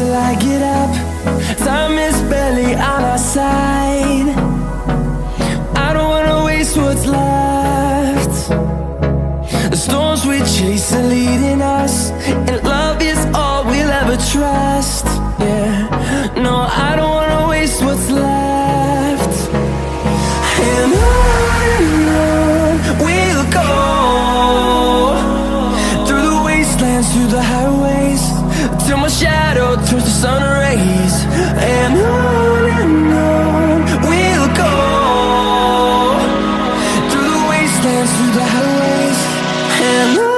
till I get up. Time is barely on our side. I don't wanna waste what's left. The storms we chase are leading us, and love is all we'll ever trust. Yeah, no, I don't wanna waste what's left. And on we'll go, through the wastelands, through the highways, till my shadow turns to sun rays. And on we'll go, through the wastelands, through the highways, and on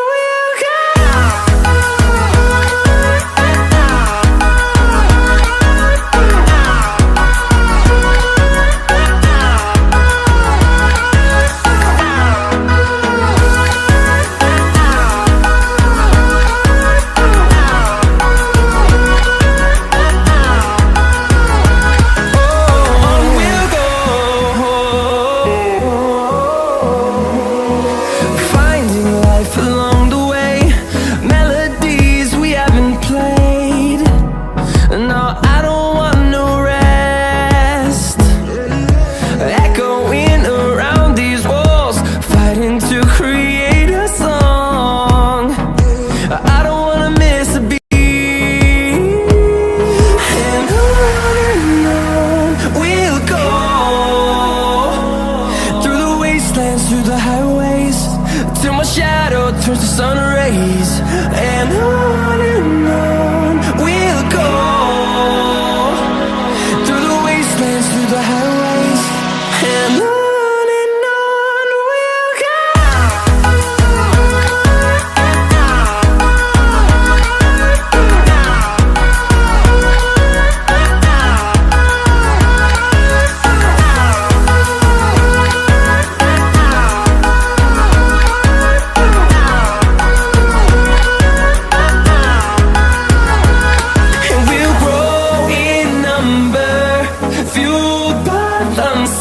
we'll go. Through the highways, till my shadow turns to sun rays. And on we'll go, through the wastelands, through the highways, and on we'll go.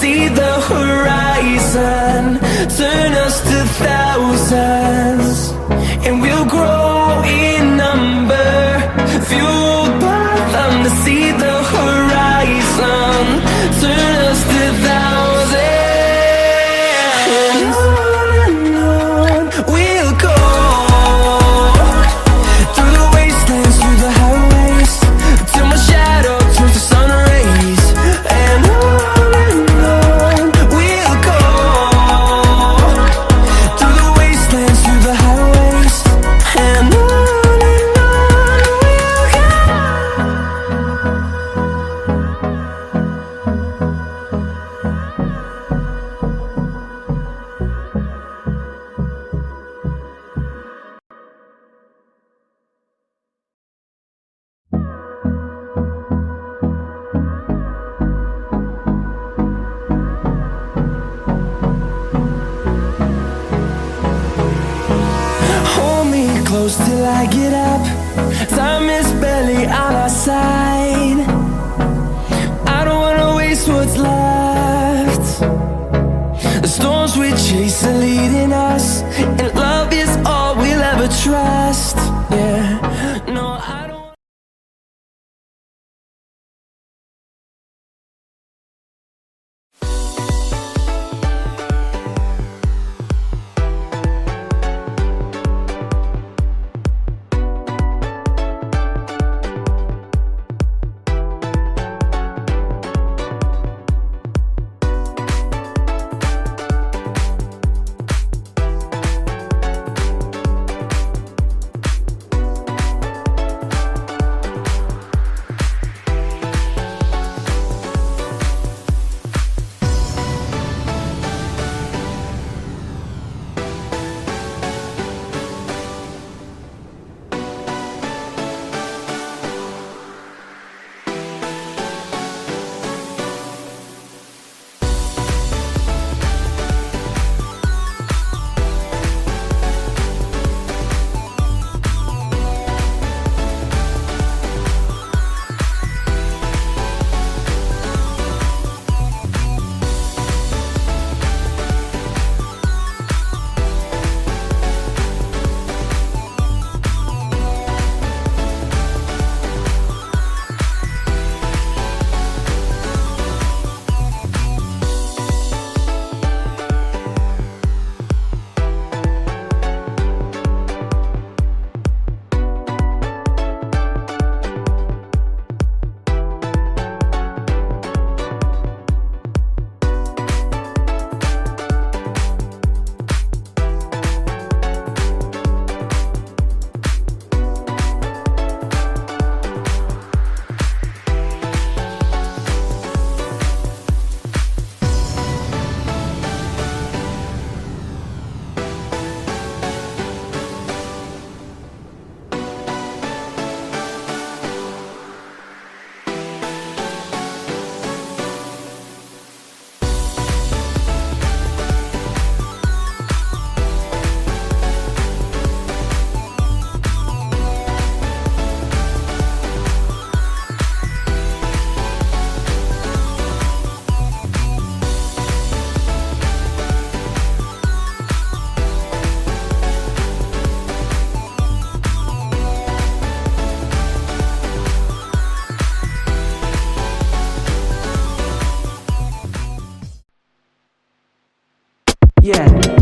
See the horizon, turn us to thousands, and we'll grow in number, fueled by them. To see the horizon, turn us to thousands, and on we'll go, through the wastelands, through the highways, till my shadow turns to sun rays. And close till I get up. Time is barely on our side. I don't wanna waste what's left. The storms we chase are leading us, and love is all we'll ever trust. Yeah, no, I don't. Yeah.